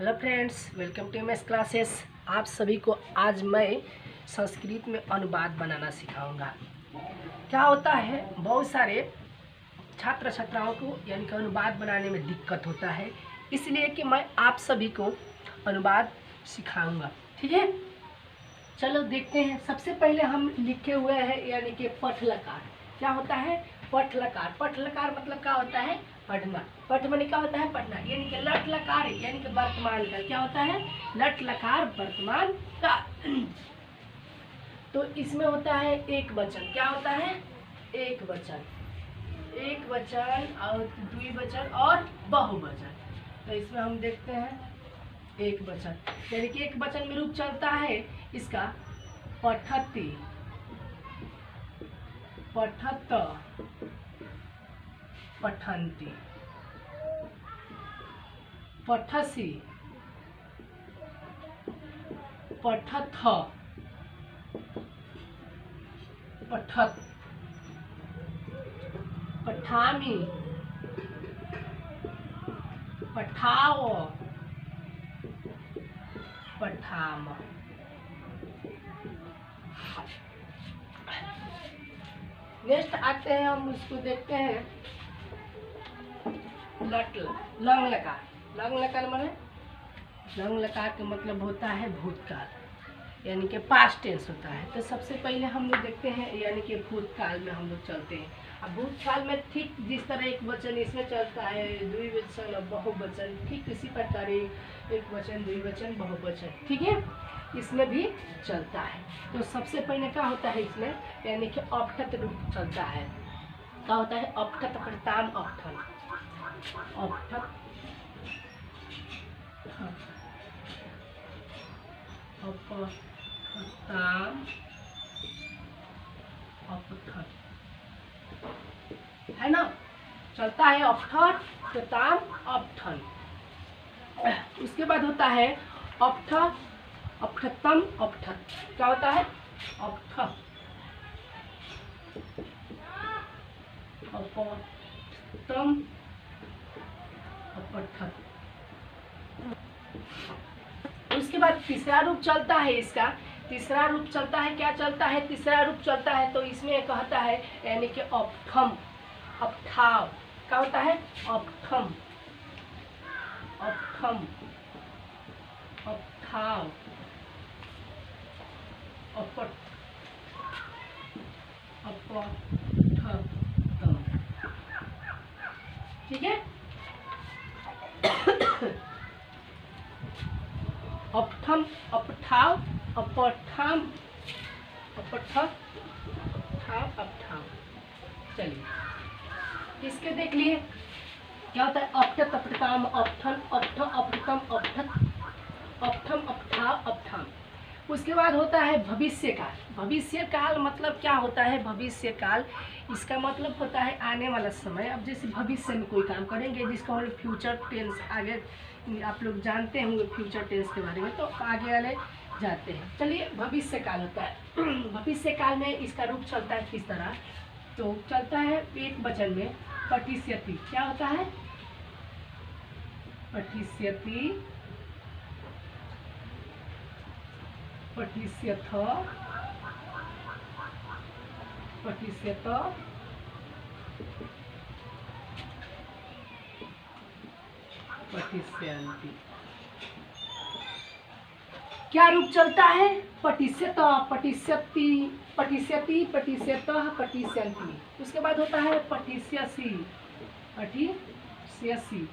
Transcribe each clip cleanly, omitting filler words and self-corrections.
Hello friends, welcome to MS classes. आप सभी को आज मैं संस्कृत में अनुवाद बनाना सिखाऊंगा। क्या होता है, बहुत सारे छात्र छात्राओं को यानी कि अनुवाद बनाने में दिक्कत होता है, इसलिए कि मैं आप सभी को अनुवाद सिखाऊंगा। ठीक है, चलो देखते हैं। सबसे पहले हम लिखे हुए हैं यानी कि पठलकार। क्या होता है? पठलकार। पठलकार मतलब क्या होता है? पढ़ना। पठ माने क्या होता है? पढ़ना। यानी कि लट लकार यानी कि वर्तमान काल। क्या होता है? लट लकार वर्तमान काल। तो इसमें होता है एक वचन। क्या होता है? एक वचन। एक वचन और द्विवचन और बहुवचन। तो इसमें हम देखते हैं एक वचन, यानी कि एक वचन में रूप चलता है इसका पठति, पठत, पठन्ति, पठसि, पठथ, पठत, पठामि, पठाव, पठाम। नेक्स्ट आते हैं, हम उसको देखते हैं लंग लकार। लंग लकार माने लंग लकार का मतलब होता है भूतकाल, यानी कि पास्ट टेंस होता है। तो सबसे पहले हम लोग देखते हैं यानी कि भूतकाल में हम लोग चलते हैं। अब भूतकाल में ठीक जिस तरह एक वचन इसमें चलता है, द्विवचन और बहुवचन, ठीक इसी प्रकार एक वचन, द्विवचन, बहुवचन, ठीक है, इसमें भी चलता है। तो सबसे पहले क्या होता है इसमें, यानी कि अपठत रूप चलता है। क्या होता है? अपठत, प्रताम, अपठन, अपठत, अपठताम, अपठत, है ना? चलता है अपठत, प्रताम, अपठन। उसके बाद होता है अपठ, अपठतम, अपठत। क्या होता है? अपठ, अपठतम, अपठत। उसके बाद तीसरा रूप चलता है इसका। तीसरा रूप चलता है, क्या चलता है? तीसरा रूप चलता है तो इसमें कहता है यानी कि अपठम, अपठाव। क्या होता है? अपठम, अपठम, अपठाव, अपठ, अपठतम। ठीक है, अपठम, अपठाव, अपठाम, अपठ, अपठाव, अपठाम। चलिए इसके देख लिए क्या होता है? अपठत, अपठताम, अपठन, अपठ, अपठतम, अपठत, अपठम, अपठाव, अपठाम। उसके बाद होता है भविष्य काल। भविष्य काल मतलब क्या होता है? भविष्य काल इसका मतलब होता है आने वाला समय। अब जैसे भविष्य में कोई काम करेंगे जिसको हम लोग फ्यूचर टेंस, आगे आप लोग जानते होंगे फ्यूचर टेंस के बारे में, तो आगे वाले जाते हैं। चलिए भविष्य काल होता है। भविष्य काल में इसका रूप चलता है किस तरह? तो चलता है एक वचन में पठिष्यति। क्या होता है? पठिष्यति, पठिष्यथ, पठिष्यत, पठिष्यन्ति। क्या रूप चलता है? पठिष्यत, पठिष्यति, पठिष्यति, पठिष्यतः, पठिष्यन्ति। उसके बाद होता है पठिष्यसि, पठिष्यसि,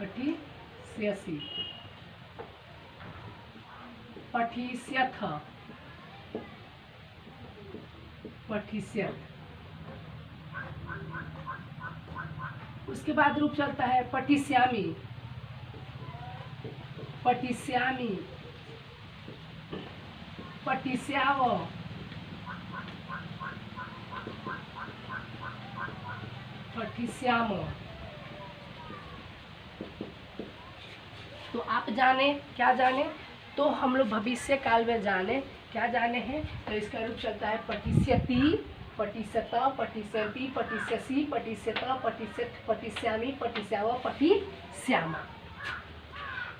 पठिष्यसि, पठिष्यथ, पठिष्यत। उसके बाद रूप चलता है पठिष्यामि, पठिष्यामि, पठिष्याव, पठिष्याम। तो आप जाने, क्या जाने? तो हम लोग भविष्य काल में जाने, क्या जाने हैं? तो इसका रूप चलता है पठिष्यति, पठिष्यत, पठिष्यन्ति, पठिष्यसि, पठिष्यत, पठिष्यत, पठिष्यामि, पठिष्याव, पठिष्यामा।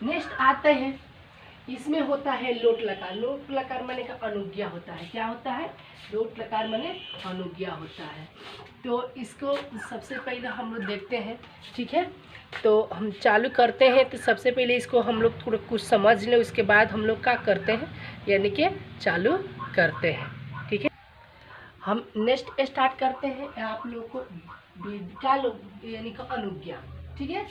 नेक्स्ट आते हैं, इसमें होता है लोट लकार। लोट लकार माने का अनुज्ञा होता है। क्या होता है? लोट लकार माने अनुज्ञा होता है। तो इसको सबसे पहले हम लोग देखते हैं, ठीक है। तो हम चालू करते हैं। तो सबसे पहले इसको हम लोग थोड़ा कुछ समझ लें, उसके बाद हम लोग क्या करते हैं, यानी कि चालू करते हैं, ठीक है। हम नेक्स्ट स्टार्ट करते हैं। आप लोग को क्या लोग यानी कि अनुज्ञा, ठीक है।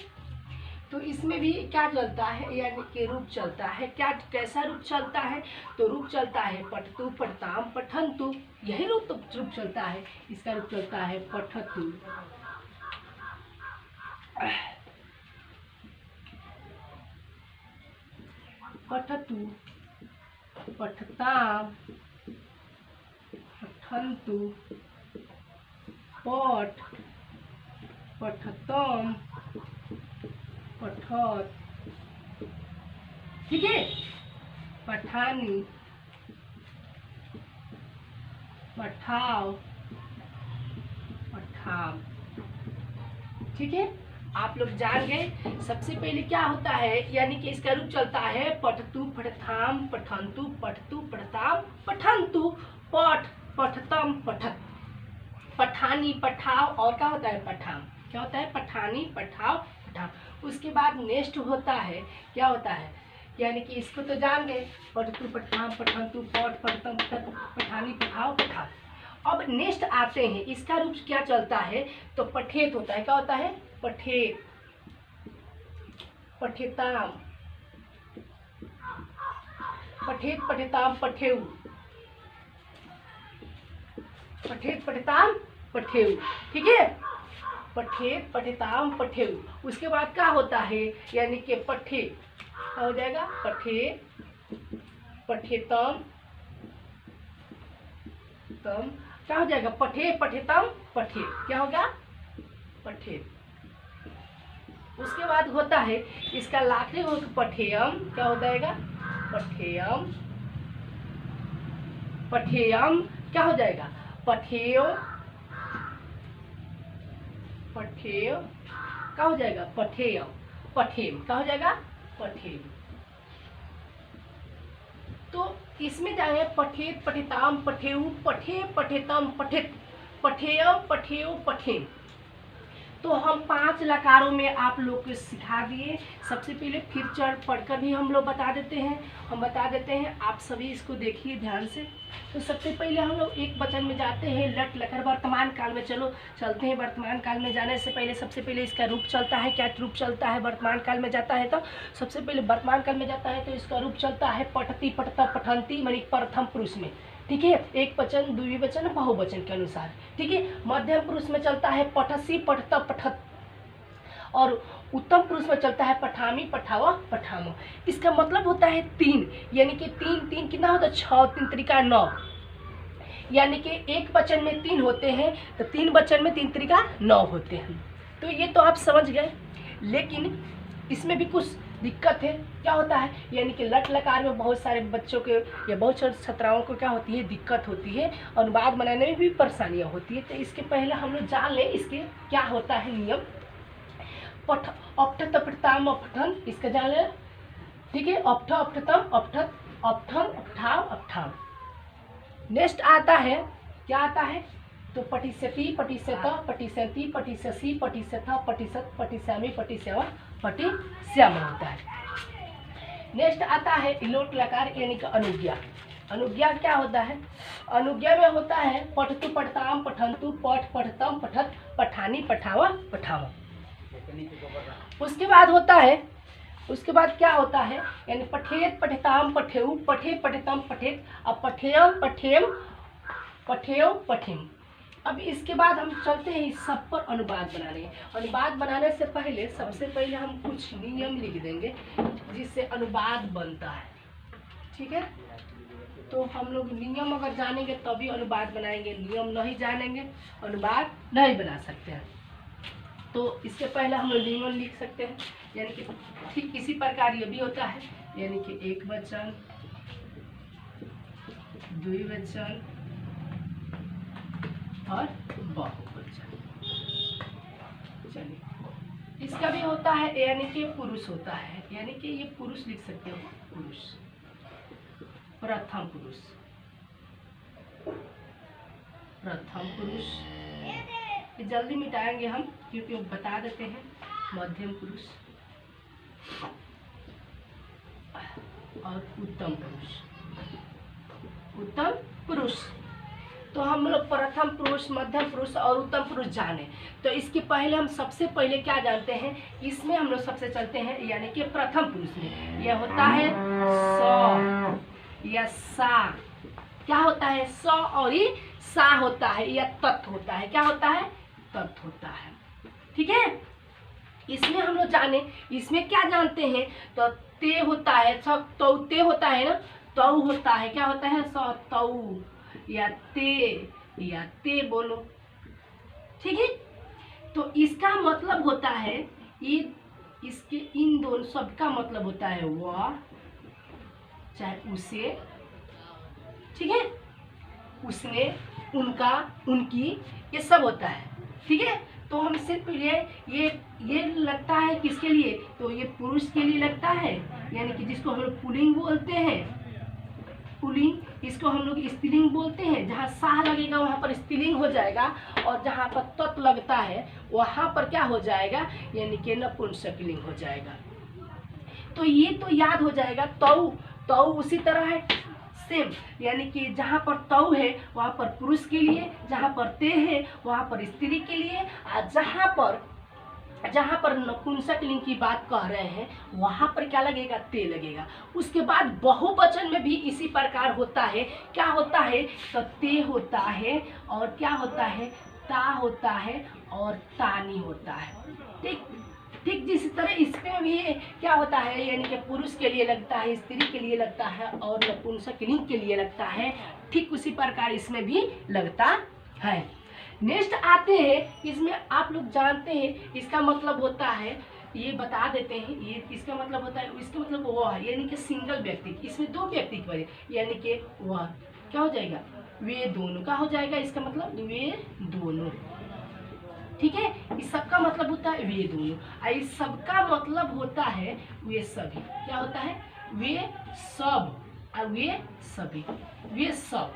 तो इसमें भी क्या चलता है, यानी कि रूप चलता है। क्या कैसा रूप चलता है? तो रूप चलता है पठतु पठताम पठन्तु, यही रूप चलता है। इसका रूप चलता है पठतु, पठतु पठताम पठन्तु पठ पठतम पठत, ठीक है। पठानी पठाओ पठाम, ठीक है। आप लोग जान गए। सबसे पहले क्या होता है, यानी कि इसका रूप चलता है पठतु पठताम पठन्तु पठतु पठताम पठन्तु पठ पठतम पठत, पठानी पठाओ, और क्या होता है पठाम। क्या होता है? पठानी पठाओ पठाम। उसके बाद नेक्स्ट होता है, क्या होता है, यानी कि इसको तो जान गए, पठतु पठताम पठन्तु पठ पठतम पठत पठानी पठाओ पठाम। अब नेक्स्ट आते हैं, इसका रूप क्या चलता है, तो पठेत होता है। क्या होता है? पठेत पठेताम पठेत पठेताम पठेऊ, पठेत पठेताम पठेऊ, ठीक है। पठेत पठेताम पठेऊ। उसके बाद क्या होता है, यानी कि पठे, क्या हो जाएगा, पठे पठेतम तम, क्या हो जाएगा, पठे पठेतम पठे, क्या होगा, पठे। उसके बाद होता है इसका लाखरी हो पठेयम, क्या हो जाएगा, पठेयम पठेयम, क्या हो जाएगा, पठेय पठेय, क्या हो जाएगा, पठेय पठेम, क्या हो जाएगा, पठेम। तो इसमें जाए पठेत पठेताम पठेऊ पठे पठेतम पठित पठेयम पठेऊ पठेम। तो हम 5 लकारों में आप लोग को सिखा दिए। सबसे पहले फिर चढ़ पढ़कर भी हम लोग बता देते हैं, आप सभी इसको देखिए ध्यान से। तो सबसे पहले हम लोग एक वचन में जाते हैं, लट लकर वर्तमान काल में। चलो चलते हैं। वर्तमान काल में जाने से पहले सबसे पहले इसका रूप चलता है। क्या रूप चलता है वर्तमान काल में जाता है? तो सबसे पहले वर्तमान काल में जाता है तो इसका रूप चलता है पठती पठता पठंती, मानी प्रथम पुरुष में, ठीक है। एक वचन द्विवचन बहुवचन के अनुसार, ठीक है। मध्यम पुरुष में चलता है पठसी पठता पठत, और उत्तम पुरुष में चलता है पठामी पठावा पठामो। इसका मतलब होता है 3, यानी कि 3 3 कितना होता है, 6 3 त्रिका 9, यानी कि एक वचन में 3 होते हैं तो 3 वचन में 3 त्रिका 9 होते हैं। तो ये तो आप समझ गए, लेकिन इसमें भी कुछ दिक्कत है। क्या होता है, यानी कि लट लकार में बहुत सारे बच्चों के या बहुत सारे छात्राओं को क्या होती है, दिक्कत होती है, अनुवाद बनाने में भी परेशानियां होती है। तो इसके पहले हम लोग जान लें इसके क्या होता है नियम। पठ अपठत अपठताम अपठन, इसका जान लें, ठीक है। अपठ अपठतम अपठत अपठम अपठाव अपठाम। नेक्स्ट आता है, क्या आता है, तो पटिष्यति पटिष्यत पटिष्यन्ति पटिष्यसि पटिष्यथ पटिष्यत पटिष्यामि पटिष्यव पटिष्याम होता है। नेक्स्ट आता है इलोट लकार, यानी कि अनुज्ञा। अनुज्ञा क्या होता है, अनुज्ञा में होता है पठतु पठताम पठन्तु पठ पठतम पठत पठानी पठावा पठावा। उसके बाद होता है, उसके बाद क्या होता है, यानी पठेत पठेताम पठेऊ पठे पठेतम पठेत, अब पठेयम पठेम पठेय पठेम। अब इसके बाद हम चलते हैं इस सब पर अनुवाद बनाने। अनुवाद बनाने से पहले सबसे पहले हम कुछ नियम लिख देंगे जिससे अनुवाद बनता है, ठीक है। तो हम लोग नियम अगर जानेंगे तभी अनुवाद बनाएंगे, नियम नहीं जानेंगे अनुवाद नहीं बना सकते हैं। तो इसके पहले हम लोग नियम लिख सकते हैं, यानी कि ठीक इसी प्रकार ये भी होता है, यानी कि एक वचन द्विवचन और बहुवचन। चलिए इसका भी होता है यानी कि पुरुष होता है, यानी कि ये पुरुष लिख सकते हो, पुरुष, प्रथम पुरुष, प्रथम पुरुष। ये जल्दी मिटाएंगे हम क्योंकि बता देते हैं। मध्यम पुरुष और उत्तम पुरुष, उत्तम पुरुष। तो हम लोग प्रथम पुरुष, मध्यम पुरुष और उत्तम पुरुष जाने, तो इसके पहले हम सबसे पहले क्या जानते हैं, इसमें हम लोग सबसे चलते हैं यानी कि प्रथम पुरुष में यह होता है स या सा। क्या होता है, स और ये सा होता है या तत् होता है। क्या होता है, तत् होता है। ठीक है, इसमें हम लोग जाने, इसमें क्या जानते हैं, तो ते होता है, तौ ते होता है ना, तौ होता है। क्या होता है, स तौ या ते बोलो। ठीक है, तो इसका मतलब होता है ये, इसके इन दोनों सबका मतलब होता है वह, चाहे उसे, ठीक है, उसने, उनका, उनकी, ये सब होता है। ठीक है, तो हम सिर्फ ये लगता है किसके लिए, तो ये पुरुष के लिए लगता है, यानी कि जिसको हम लोग पुल्लिंग बोलते हैं, पुल्लिंग। इसको हम लोग स्त्रीलिंग बोलते हैं। जहाँ साह लगेगा वहाँ पर स्त्रीलिंग हो जाएगा, और जहाँ पर तत् लगता है वहाँ पर क्या हो जाएगा, यानी कि नपुंसकलिंग हो जाएगा। तो ये तो याद हो जाएगा। तौ, तौ उसी तरह है, सेम, यानी कि जहाँ पर तौ है वहाँ पर पुरुष के लिए, जहाँ पर ते है वहाँ पर स्त्री के लिए, और जहाँ पर नपुंसक लिंग की बात कह रहे हैं वहाँ पर क्या लगेगा, ते लगेगा। उसके बाद बहुवचन में भी इसी प्रकार होता है। क्या होता है, तो ते होता है, और क्या होता है, ता होता है, और तानी होता है। ठीक जिस तरह इसमें भी क्या होता है, यानी कि पुरुष के लिए लगता है, स्त्री के लिए लगता है, और नपुंसक लिंग के लिए लगता है, ठीक उसी प्रकार इसमें भी लगता है। नेक्स्ट आते हैं, इसमें आप लोग जानते हैं इसका मतलब होता है, ये बता देते हैं, ये इसका मतलब होता है, इसका मतलब वह है, यानी कि सिंगल व्यक्ति। इसमें दो व्यक्ति की वजह, यानी कि वह क्या हो जाएगा, वे दोनों का हो जाएगा। इसका मतलब वे दोनों। ठीक है, इस सबका मतलब होता है वे दोनों, और इस सबका मतलब होता है वे सभी। क्या होता है, वे सब और वे सभी, वे सब।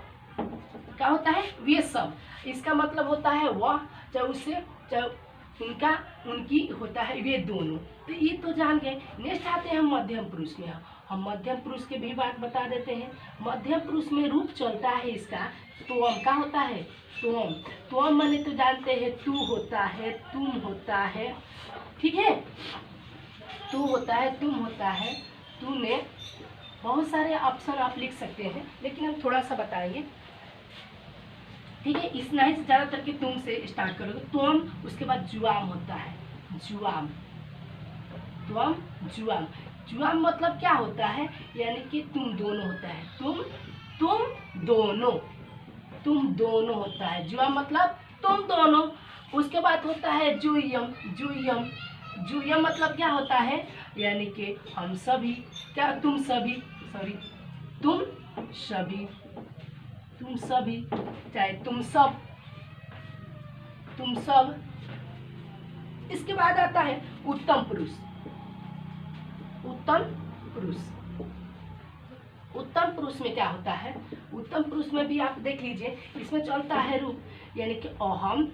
क्या होता है, वे सब। इसका मतलब होता है वह, चाहे उससे, चाहे उनका, उनकी, होता है वे दोनों। तो ये तो जान गए। नेक्स्ट आते हैं हम मध्यम पुरुष में। हम मध्यम पुरुष के भी बात बता देते हैं। मध्यम पुरुष में रूप चलता है इसका त्वम। क्या होता है, त्वम। त्वम माने तो जानते हैं तू होता है, तुम होता है। ठीक है, तू होता है, तुम होता है, तूने, बहुत सारे ऑप्शन आप लिख सकते हैं, लेकिन हम थोड़ा सा बताएंगे। ठीक है, इतना ही ज़्यादातर कि तुम से स्टार्ट करोगे। तुम, उसके बाद जुआम होता है, जुआम, तुम, जुआम। जुआम मतलब क्या होता है, यानी कि तुम दोनों होता है, तुम दोनों, तुम दोनों होता है। जुआम मतलब तुम दोनों। उसके बाद होता है जुयम, जुयम, जुयम मतलब क्या होता है, यानी कि हम सभी, क्या, तुम सभी, सॉरी, तुम सभी, तुम सभी, चाहे तुम सब, तुम सब। इसके बाद आता है उत्तम पुरुष, उत्तम पुरुष। उत्तम पुरुष में क्या होता है, उत्तम पुरुष में भी आप देख लीजिए, इसमें चलता है रूप, यानी कि अहम,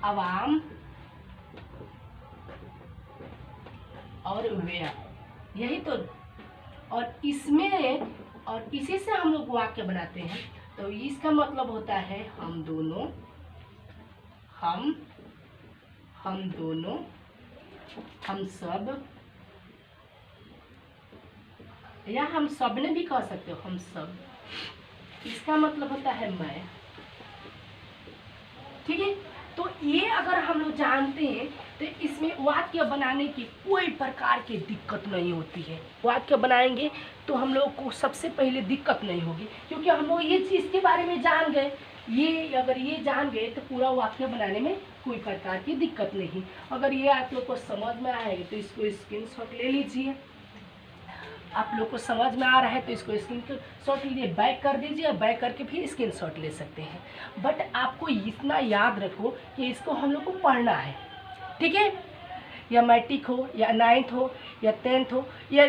अवाम और व्यय, यही तो। और इसमें, और इसी से हम लोग वाक्य बनाते हैं। तो इसका मतलब होता है हम दोनों, हम दोनों, हम सब, या हम सब ने भी कह सकते हो, हम सब। इसका मतलब होता है मैं। ठीक है, तो ये अगर हम लोग जानते हैं तो इसमें वाक्य बनाने की कोई प्रकार की दिक्कत नहीं होती है। वाक्य बनाएंगे तो हम लोग को सबसे पहले दिक्कत नहीं होगी, क्योंकि हम लोग ये चीज़ के बारे में जान गए। ये अगर ये जान गए तो पूरा वाक्य बनाने में कोई प्रकार की दिक्कत नहीं। अगर ये आप लोग को समझ में आएगा तो इसको स्क्रीनशॉट ले लीजिए। आप लोग को समझ में आ रहा है तो इसको स्क्रीनशॉट लीजिए, बैक कर दीजिए, बैक करके फिर स्क्रीनशॉट ले सकते हैं। बट आपको इतना याद रखो कि इसको हम लोग को पढ़ना है। ठीक है, या मैट्रिक हो या 9th हो या 10th हो या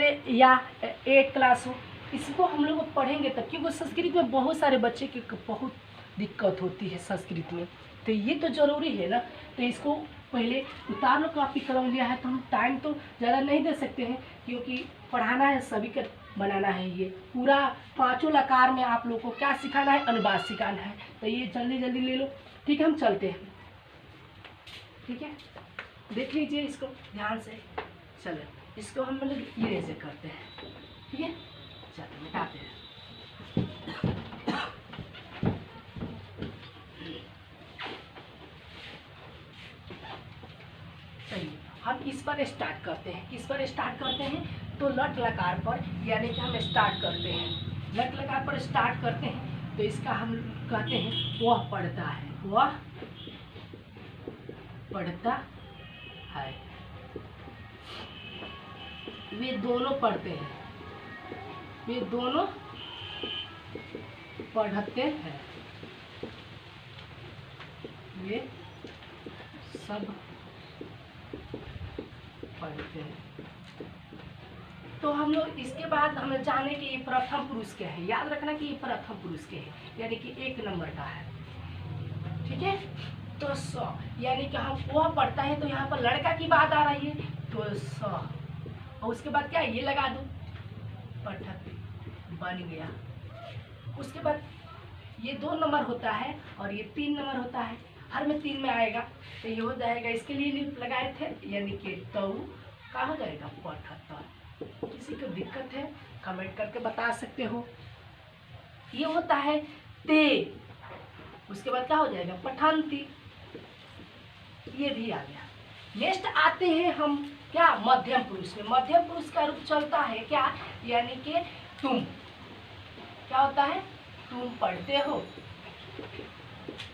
8th क्लास हो, इसको हम लोग पढ़ेंगे तब, क्योंकि संस्कृत में बहुत सारे बच्चे की बहुत दिक्कत होती है संस्कृत में, तो ये तो ज़रूरी है ना। तो इसको पहले उतार लो, कॉपी कलम लिया है तो हम टाइम तो ज़्यादा नहीं दे सकते हैं, क्योंकि पढ़ाना है सभी का, बनाना है ये पूरा 5 लकार में आप लोग को क्या सिखाना है, अनुवाद सिखाना है। तो ये जल्दी जल्दी ले लो, ठीक है, हम चलते हैं, ठीक है, देख लीजिए इसको ध्यान से। चलो इसको हम लोग इरेज करते हैं, ठीक है, चलो मिटाते हैं। चलिए हम इस पर स्टार्ट करते हैं, किस पर स्टार्ट करते हैं, तो लट लकार पर, यानी कि हम स्टार्ट करते हैं, लट लकार पर स्टार्ट करते हैं। तो इसका हम कहते हैं वह पढ़ता है, वह पढ़ता है, वे दोनों पढ़ते हैं, वे दोनों पढ़ते हैं, वे सब पढ़ते हैं। तो हम लोग इसके बाद हमें जाने कि ये प्रथम पुरुष क्या है, याद रखना कि ये प्रथम पुरुष के है, यानी कि 1 नंबर का है, ठीक है। तो स यानी कि हम वह पढ़ता है, तो यहाँ पर लड़का की बात आ रही है, तो स, और उसके बाद क्या ये लगा दो, पठत बन गया। उसके बाद ये 2 नंबर होता है और ये 3 नंबर होता है, हर में 3 में आएगा, तो ये हो जाएगा, इसके लिए लिप लगाए थे, यानी कि तो क्या हो जाएगा, पठत्तर। किसी को दिक्कत है कमेंट करके बता सकते हो। ये होता है ते, उसके बाद क्या हो जाएगा, पठंती, ये भी आ गया। नेक्स्ट आते हैं हम क्या, मध्यम पुरुष में। मध्यम पुरुष का रूप चलता है क्या, यानी कि तुम, क्या होता है, तुम पढ़ते हो,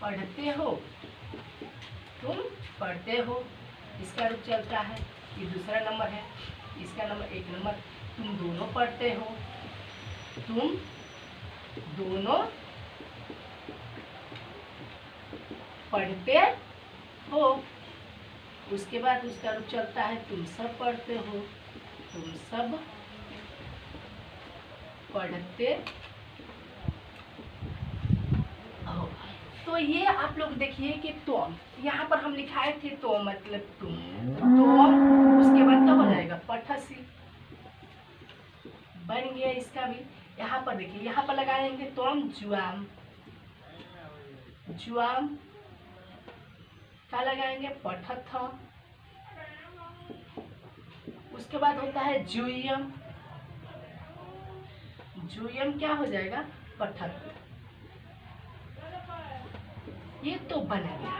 पढ़ते हो, तुम पढ़ते हो, इसका रूप चलता है। ये दूसरा नंबर है, इसका नंबर 1 नंबर, तुम दोनों पढ़ते हो, तुम दोनों पढ़ते हो। उसके बाद उसका रूप चलता है, तुम सब पढ़ते हो, तुम सब पढ़ते हो। तो ये आप लोग देखिए कि तुम, यहाँ पर हम लिखाए थे तो मतलब तुम, तो उसके बाद क्या हो जाएगा, पठसी बन गया। इसका भी यहाँ पर देखिए, यहाँ पर लगाएंगे तुम जुआम, जुआम क्या लगाएंगे, पठथ। उसके बाद होता है जुयम, जुयम क्या हो जाएगा, पठथ। ये तो बना गया।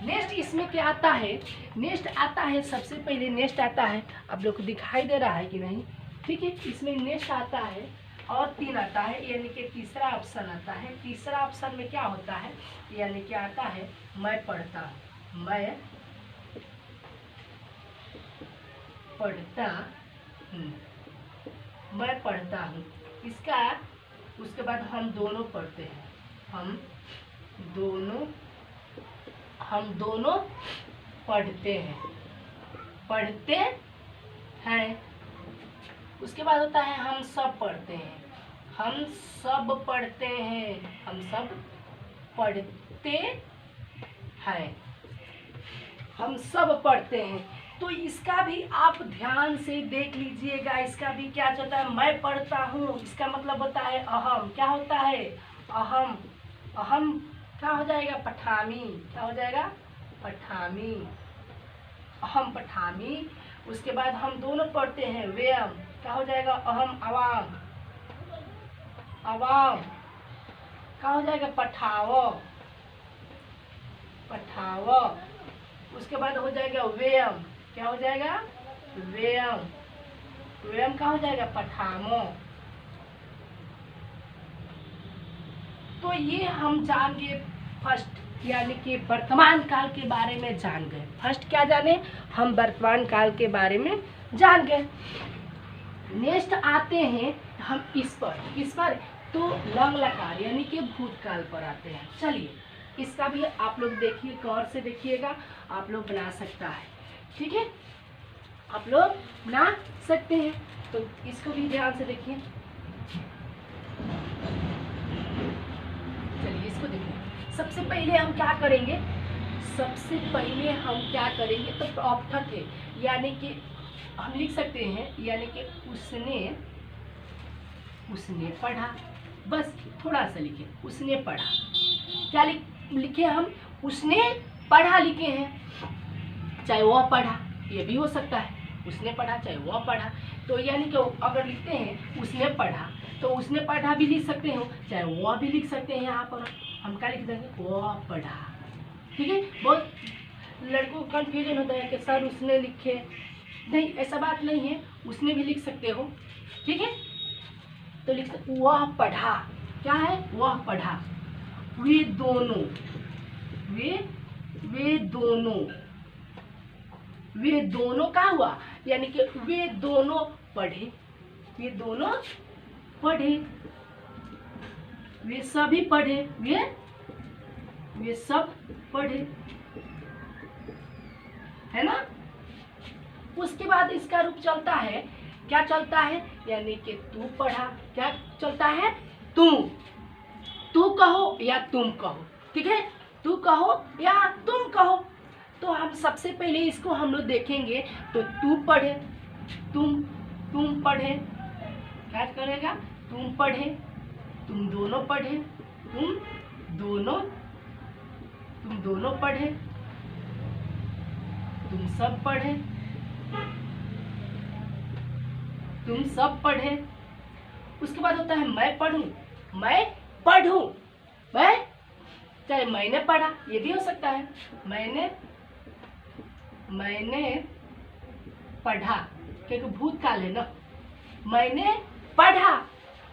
नेक्स्ट इसमें क्या आता है, नेक्स्ट आता है, सबसे पहले नेक्स्ट आता है, आप लोग को दिखाई दे रहा है कि नहीं, ठीक है। इसमें नेक्स्ट आता है और 3 आता है, यानी कि तीसरा ऑप्शन आता है। तीसरा ऑप्शन में क्या होता है, यानी कि आता है मैं पढ़ता हूँ, मैं पढ़ता हूँ, मैं पढ़ता हूँ। इसका उसके बाद हम दोनों पढ़ते हैं, हम दोनों पढ़ते हैं, पढ़ते हैं। उसके बाद होता है हम सब पढ़ते हैं, हम सब पढ़ते हैं, हम सब पढ़ते हैं, हम सब पढ़ते हैं। तो इसका भी आप ध्यान से देख लीजिएगा, इसका भी क्या होता है, मैं पढ़ता हूँ, इसका मतलब होता है अहम, क्या होता है, अहम, अहम क्या हो जाएगा, पठामी, क्या हो जाएगा, पठामी, अहम पठामी। उसके बाद हम दोनों पढ़ते हैं, व्यम, क्या हो जाएगा, अहम अवाम, अवाम क्या हो जाएगा, पठाओ, पठाओ। उसके बाद हो जाएगा व्यम, क्या हो जाएगा, व्यम, व्यम क्या हो जाएगा, पठामो। तो ये हम जान गए फर्स्ट, यानी कि वर्तमान काल के बारे में जान गए। फर्स्ट क्या जाने, हम वर्तमान काल के बारे में जान गए। नेक्स्ट आते हैं हम इस पर, तो लंग लकार यानी कि भूतकाल पर आते हैं। चलिए इसका भी आप लोग देखिए, गौर से देखिएगा, आप लोग बना सकता है। ठीक है, आप लोग बना सकते हैं। तो इसको भी ध्यान से देखिए। चलिए इसको देखिए। सबसे पहले हम क्या करेंगे, सबसे पहले हम क्या करेंगे, तो प्रॉपर थे, यानी कि हम लिख सकते हैं, यानी कि उसने पढ़ा, बस थोड़ा सा लिखे, उसने पढ़ा। क्या लिखे हम, उसने पढ़ा लिखे हैं, चाहे वह पढ़ा ये भी हो सकता है, उसने पढ़ा चाहे वह पढ़ा। तो यानी कि अगर लिखते हैं उसने पढ़ा, तो उसने पढ़ा भी लिख सकते हो, चाहे वह भी लिख सकते हैं। यहाँ पर हम क्या लिख देंगे, वह पढ़ा। ठीक है, बहुत लड़कों को कन्फ्यूजन होता है कि सर उसने लिखे, नहीं ऐसा बात नहीं है, उसने भी लिख सकते हो। ठीक है, तो लिख सकते वह पढ़ा, क्या है, वह पढ़ा। वे दोनों, वे दोनों क्या हुआ, यानी कि वे दोनों पढ़े, वे दोनों पढ़े, वे सभी पढ़े, वे सब पढ़े, है ना। उसके बाद इसका रूप चलता है, क्या चलता है, यानी कि तू पढ़ा, क्या चलता है, तू कहो या तुम कहो। ठीक है, तू कहो या तुम कहो। तो हम सबसे पहले इसको हम लोग देखेंगे, तो तू पढ़े, तुम पढ़े, क्या करेगा, तुम पढ़े, तुम दोनों पढ़े, तुम दोनों पढ़े, तुम सब पढ़े, तुम सब पढ़े। उसके बाद होता है मैं पढ़ूं, मैं पढ़ूं, मैं, चाहे मैंने पढ़ा ये भी हो सकता है, मैंने पढ़ा, क्योंकि भूतकाल है ना। मैंने पढ़ा,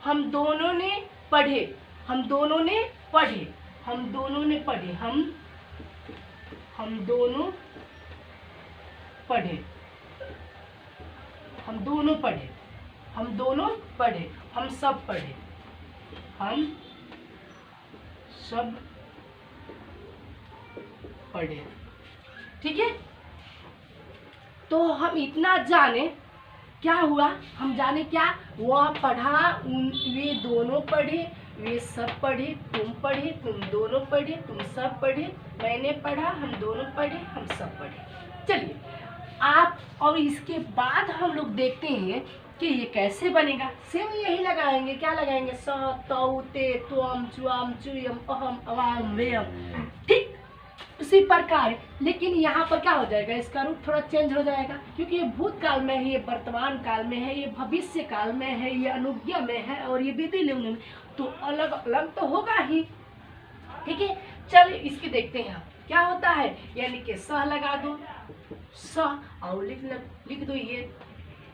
हम दोनों ने पढ़े, हम दोनों ने पढ़े, हम दोनों ने पढ़े, हम दोनों पढ़े, हम दोनों पढ़े, हम दोनों पढ़े, हम सब पढ़े, हम सब पढ़े। ठीक है, तो हम इतना जाने, क्या हुआ, हम जाने क्या, वह पढ़ा, वे दोनों पढ़े, वे सब पढ़े, तुम पढ़े, तुम दोनों पढ़े, तुम सब पढ़े, मैंने पढ़ा, हम दोनों पढ़े, हम सब पढ़े। चलिए आप, और इसके बाद हम लोग देखते हैं कि ये कैसे बनेगा। सेम यही लगाएंगे, क्या लगाएंगे, स तौ ते त्वम च्वाम चुयम अहम अवाम वेयम। ठीक उसी प्रकार, लेकिन यहाँ पर क्या हो जाएगा, इसका रूप थोड़ा चेंज हो जाएगा, क्योंकि ये भूतकाल में है, ये वर्तमान काल में है, ये भविष्य काल में है, ये अनुज्ञा में है, और ये विधि लिंग में, तो अलग अलग तो होगा ही। ठीक है, चलिए इसके देखते हैं क्या होता है, यानी कि स लगा दो, स और लिख दो ये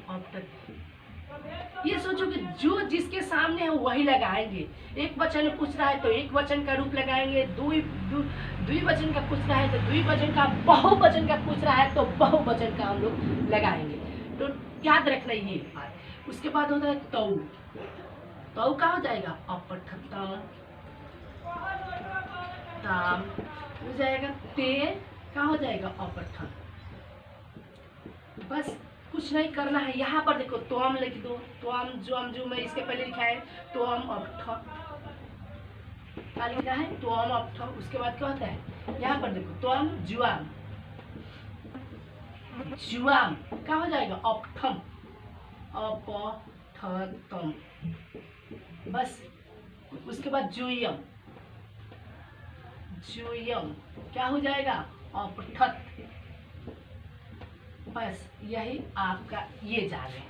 ऑप्शन। ये सोचो कि जो जिसके सामने है वही लगाएंगे। एक वचन में पूछ रहा है तो एक वचन का रूप लगाएंगे, द्विवचन का पूछ रहा है तो द्विवचन का, बहुवचन का पूछ रहा है तो बहुवचन का हम लोग लगाएंगे। तो याद रखना ये बात। उसके बाद होता है तौ, तौ क्या हो जाएगा, अपठता, ताम हो जाएगा, ते क्या हो जाएगा, अपठन। बस कुछ नहीं करना है। यहाँ पर देखो त्वम लिख दो, त्वम जो मैं इसके पहले लिखा है, त्वम अपठ, क्या लिखा है, त्वम अपठ। उसके बाद क्या होता है, यहाँ पर देखो त्वम जुआम, जुआम क्या हो जाएगा, अपठम, अपठतम। बस उसके बाद जुयम, जुयम क्या हो जाएगा, अपठत। बस यही आपका, ये जान गए,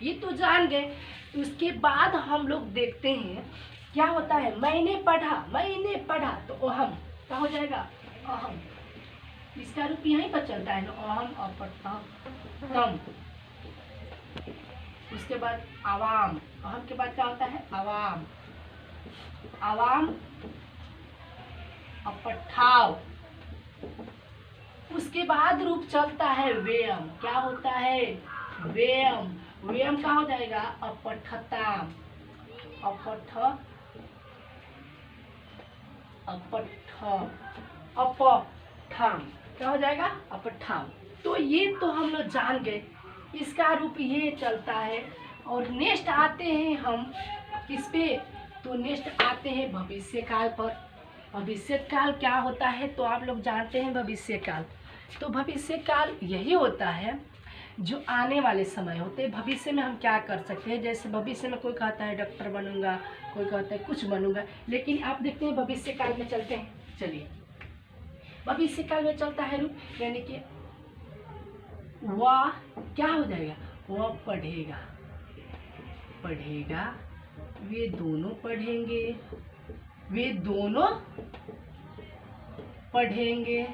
ये तो जान गए। उसके बाद हम लोग देखते हैं क्या होता है, मैंने पढ़ा, तो अहम क्या हो जाएगा, अहम। इसका रूप यहीं पर चलता है ना, अहम, अपठम। उसके बाद आवाम, अहम के बाद क्या होता है, आवाम, आवाम, अपठाव। उसके बाद रूप चलता है व्ययम, क्या होता है, व्ययम, व्ययम क्या हो जाएगा, अपठताम, अपठम, क्या हो जाएगा, अपठाम। तो ये तो हम लोग जान गए, इसका रूप ये चलता है। और नेक्स्ट आते हैं हम किस पे, तो नेक्स्ट आते हैं भविष्य काल पर। भविष्य काल क्या होता है, तो आप लोग जानते हैं भविष्य काल। तो भविष्य काल यही होता है जो आने वाले समय होते हैं। भविष्य में हम क्या कर सकते हैं, जैसे भविष्य में कोई कहता है डॉक्टर बनूंगा, कोई कहता है कुछ बनूंगा, लेकिन आप देखते हैं भविष्य काल में चलते हैं। चलिए, भविष्य काल में चलता है रूप, यानी कि वह क्या हो जाएगा, वह पढ़ेगा, पढ़ेगा, वे दोनों पढ़ेंगे, वे दोनों पढ़ेंगे,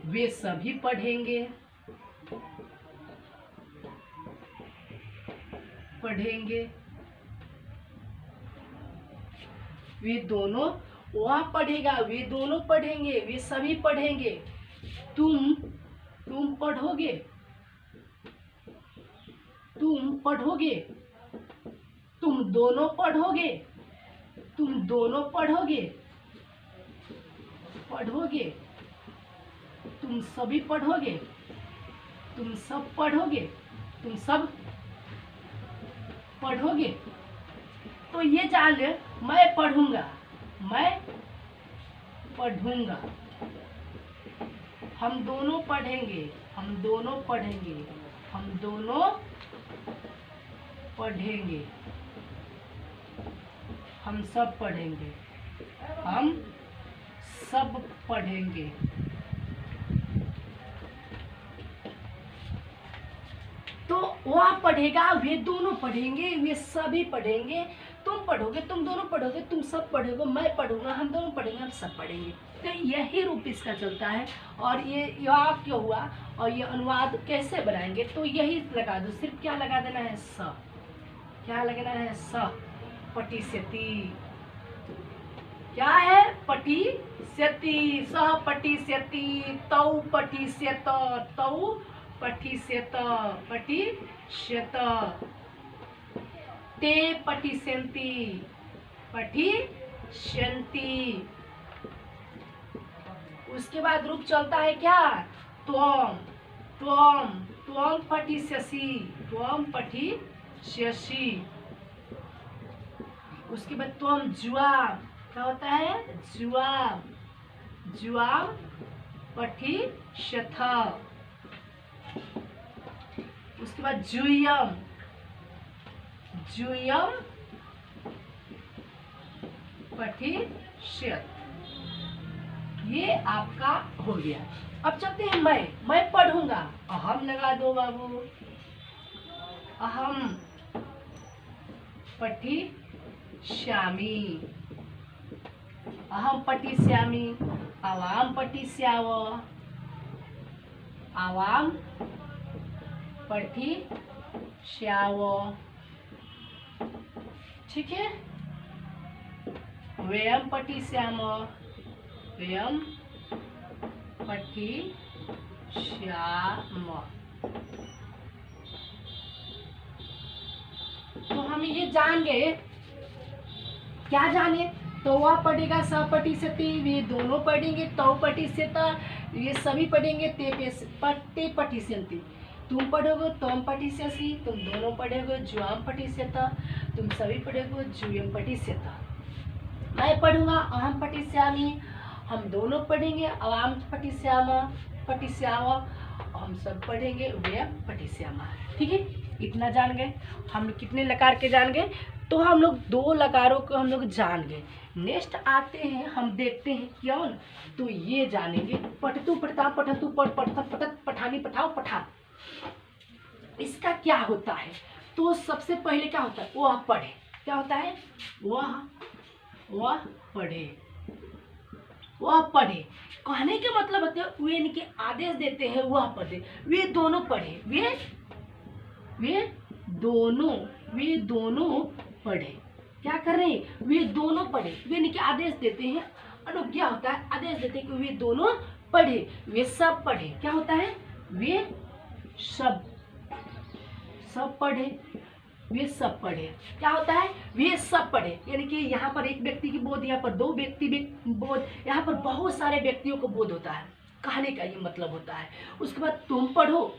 वे सभी पढ़ेंगे, पढ़ेंगे, वे दोनों, वह पढ़ेगा, वे दोनों पढ़ेंगे, वे सभी पढ़ेंगे, तुम पढ़ोगे, तुम पढ़ोगे, तुम दोनों पढ़ोगे, तुम दोनों पढ़ोगे, पढ़ोगे, तुम सभी पढ़ोगे, तुम सब पढ़ोगे, तुम सब पढ़ोगे। तो ये जान ले, मैं पढ़ूंगा, मैं पढ़ूंगा, हम दोनों पढ़ेंगे, हम दोनों पढ़ेंगे, हम दोनों पढ़ेंगे, हम सब पढ़ेंगे, हम सब पढ़ेंगे। तो वह पढ़ेगा, वे दोनों पढ़ेंगे, वे सभी पढ़ेंगे, तुम पढ़ोगे, तुम दोनों पढ़ोगे, तुम सब पढ़ोगे, मैं पढ़ूंगा, हम दोनों पढ़ेंगे, हम सब पढ़ेंगे। तो यही रूप इसका चलता है। और ये वाक्य हुआ, और ये अनुवाद कैसे बनाएंगे, तो यही लगा दो, सिर्फ क्या लगा देना है, स। क्या लगाना है, स। पठिष्यति, क्या है, पठिष्यति, सह पठिष्यति, तौ पठिष्यत, तौ पठिष्यत, पठिष्यत, ते पठिष्यन्ति, पठिष्यन्ति। उसके बाद रूप चलता है क्या, त्वं, त्वं, त्वं पठिष्यसि, त्वं पठिष्यसि। उसके बाद त्वं जुआम, क्या होता है, जुआम, जुआम पठिष्यथ। उसके बाद जूयम, जूयम पठिष्यत। ये आपका हो गया। अब चलते हैं मैं पढ़ूंगा, अहम लगा दो बाबू, अहम पठिष्यामि, अहम पठिष्यामि, आवाम पठिष्याव, आवाम पठिष्याव। ठीक है, वयम पठिष्याम, वयम पठिष्याम। तो हम ये जान गए, क्या जाने, तो वह पढ़ेगा, स पठिष्यति, वे दोनों पढ़ेंगे, तौ पठिष्यत, ये सभी पढ़ेंगे, ते पठिष्यन्ति, तुम पढ़ोगे, त्वं पठिष्यसि, तुम दोनों पढ़ोगे, जुआम पठिष्यत, तुम सभी पढ़ोगे, जूयम पठिष्यत। मैं पढ़ूंगा, अहम पठिष्यामि, हम दोनों पढ़ेंगे, अवाम पठिष्याम, पठिष्याव, हम सब पढ़ेंगे, वयम पठिष्यामः। ठीक है, इतना जान गए हम। कितने लकार के जान गए, तो हम लोग 2 लकारों को हम लोग जान गए। नेक्स्ट आते हैं, हम देखते हैं क्यों, तो ये जानेंगे, पठतु पठता पठतु पठ पठता पठत पठानी पठाओ पठा। इसका क्या होता है, तो सबसे पहले क्या होता है, वह पढ़े, क्या होता है, वह पढ़े, वह पढ़े। कहने के मतलब होते हैं, वे इनके आदेश देते हैं, वह पढ़े, वे दोनों पढ़े, वे दोनों पढ़े। क्या कर रहे हैं, वे दोनों पढ़े, वे इनके आदेश देते हैं, अनुज्ञा होता है, आदेश देते हैं कि वे दोनों पढ़े, वे सब पढ़े। क्या होता है, वे सब पढ़े, वे सब पढ़े। क्या होता है, वे सब पढ़े, यानी कि यहाँ पर एक व्यक्ति की बोध, यहाँ पर 2 व्यक्ति बोध, यहाँ पर बहुत सारे व्यक्तियों को बोध होता है। कहने का ये मतलब होता है। उसके बाद तुम पढ़ो,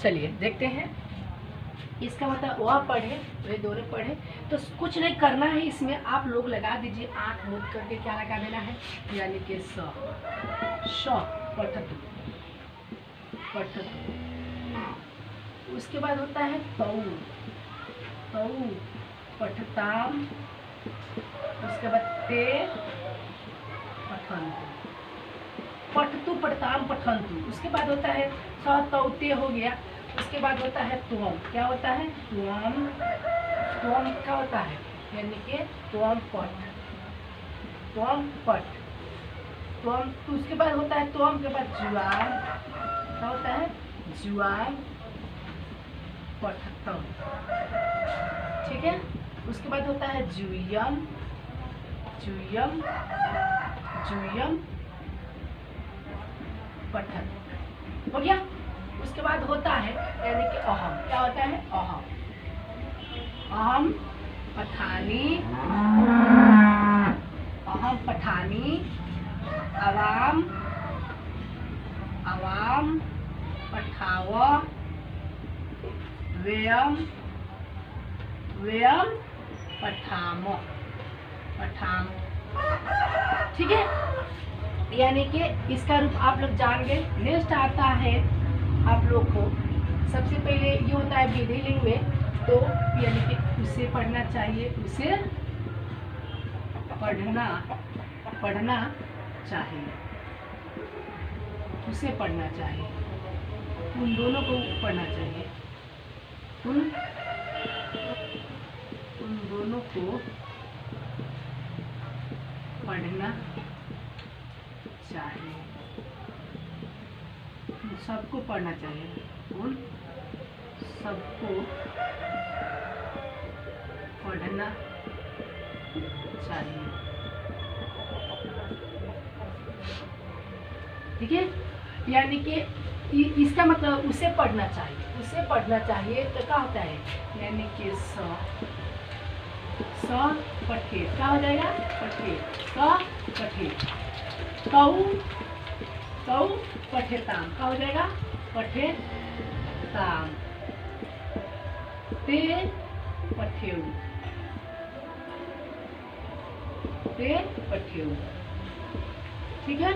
चलिए देखते हैं। इसका मतलब वह पढ़े, वे दोनों पढ़े। तो कुछ नहीं करना है इसमें, आप लोग लगा दीजिए आँख मूंद करके क्या लगा देना है, यानी कि स पठतु पठतु। उसके बाद होता है तौ, तौ पठताम। उसके बाद ते पठन्तु, पठतु पठताम पठन्तु। उसके बाद होता है स तौ ते हो गया। उसके बाद होता है त्वम, क्या होता है त्वम, त्वम क्या होता है, यानी कि त्वम पठ, त्वम पठ, त्वम। तो उसके बाद होता है त्वम के बाद जुआम, क्या होता है जुआम पठतम, ठीक है। उसके बाद होता है जुयम, जुयम, जुयम पठत, हो गया। उसके बाद होता है यानी कि अहम, क्या होता है अहम, अहम पठानी, अहम पठानी, अवाम, अवाम पठाव, व्यम, व्यम पठाम, पठाम, ठीक है। यानी कि इसका रूप आप लोग जान गए। नेक्स्ट आता है आप लोग को, सबसे पहले ये होता है विधिलिंग में, तो यानी कि उसे पढ़ना चाहिए, उसे पढ़ना, पढ़ना चाहिए, उसे पढ़ना चाहिए, उन दोनों को पढ़ना चाहिए, उन दोनों को पढ़ना चाहिए, सबको पढ़ना चाहिए, उन सबको पढ़ना चाहिए, ठीक है। यानी कि इसका मतलब उसे पढ़ना चाहिए, उसे पढ़ना चाहिए तो क्या होता है, यानी कि स पठे, क्या हो जाएगा पठे, स पठे, कौ, कौ पठेताम, क्या हो जाएगा पठेताम, ते पठेउ, ते पठेउ, ठीक है।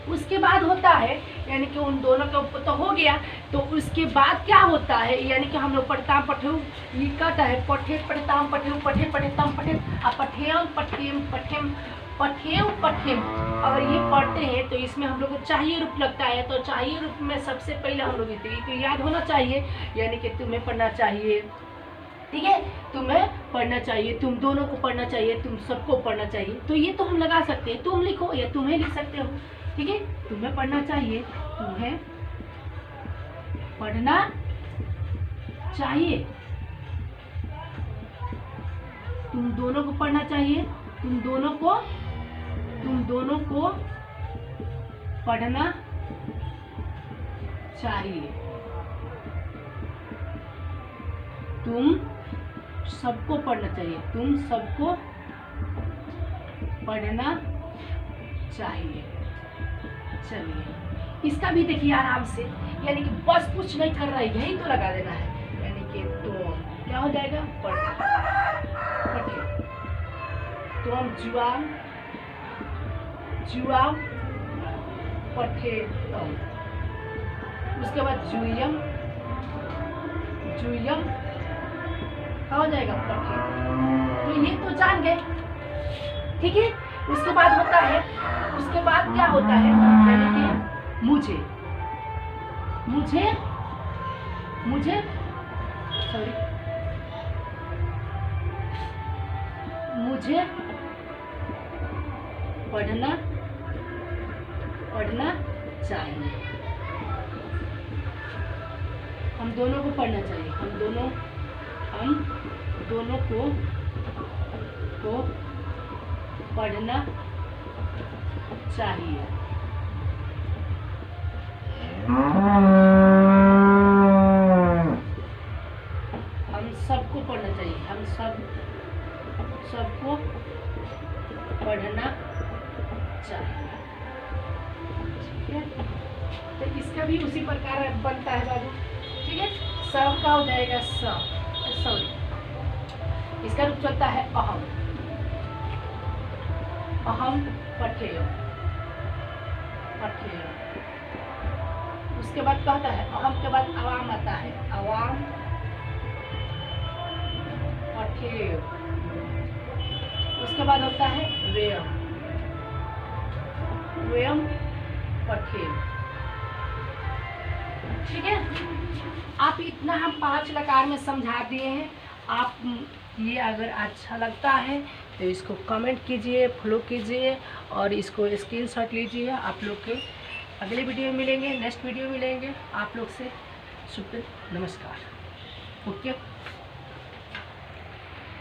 उसके बाद होता है यानी कि उन दोनों का तो हो गया। तो उसके बाद क्या होता है, यानी कि हम लोग पढ़ताम पठेउ, ये कहता है पठे पढ़ताम पठेउ, पठे पठेताम पठे, पठेम पठेम पठेम, पठेव पठेम। अगर ये पढ़ते हैं तो इसमें हम लोग को चाहिए रूप लगता है। तो चाहिए रूप में सबसे पहले हम लोग तो याद होना चाहिए, यानी कि तुम्हें पढ़ना चाहिए, ठीक है, तुम्हें पढ़ना चाहिए, तुम दोनों को पढ़ना चाहिए, तुम सबको पढ़ना चाहिए। तो ये तो हम लगा सकते हैं, तुम लिखो या तुम्हें लिख सकते हो, ठीक है। तुम्हें पढ़ना चाहिए, तुम्हें पढ़ना चाहिए, तुम दोनों को पढ़ना चाहिए, तुम दोनों को पढ़ना चाहिए, तुम सबको पढ़ना चाहिए, तुम सबको पढ़ना चाहिए। चलिए इसका भी देखिए आराम से, यानी कि बस कुछ नहीं कर रहा है, यही तो लगा देना है, यानी कि तो क्या हो जाएगा पठे, तो हम जुआम, जुआम पठे, उसके बाद जुयम, जुयम क्या हो जाएगा पठे। तो ये तो जान गए, ठीक है। उसके बाद होता है, उसके बाद क्या होता है, यानी कि मुझे, मुझे, मुझे सॉरी, मुझे पढ़ना, पढ़ना चाहिए, हम दोनों को पढ़ना चाहिए, हम दोनों को पढ़ना चाहिए। सबको पढ़ना चाहिए। ठीक है, तो इसका भी उसी प्रकार बनता है बाबू। ठीक है, सब का हो जाएगा सॉरी, इसका रूप चलता है अहम, अहम पठेय, पठेय। उसके बाद कहता है अहम के बाद अवाम आता है, अवाम पठेय। उसके बाद होता है व्ययम, व्ययम पठेय। ठीक है, आप इतना हम 5 लकार में समझा दिए हैं। आप ये अगर अच्छा लगता है तो इसको कमेंट कीजिए, फॉलो कीजिए और इसको स्क्रीनशॉट लीजिए। आप लोग के अगले वीडियो में मिलेंगे, नेक्स्ट वीडियो में मिलेंगे। आप लोग से शुभ नमस्कार। ओके।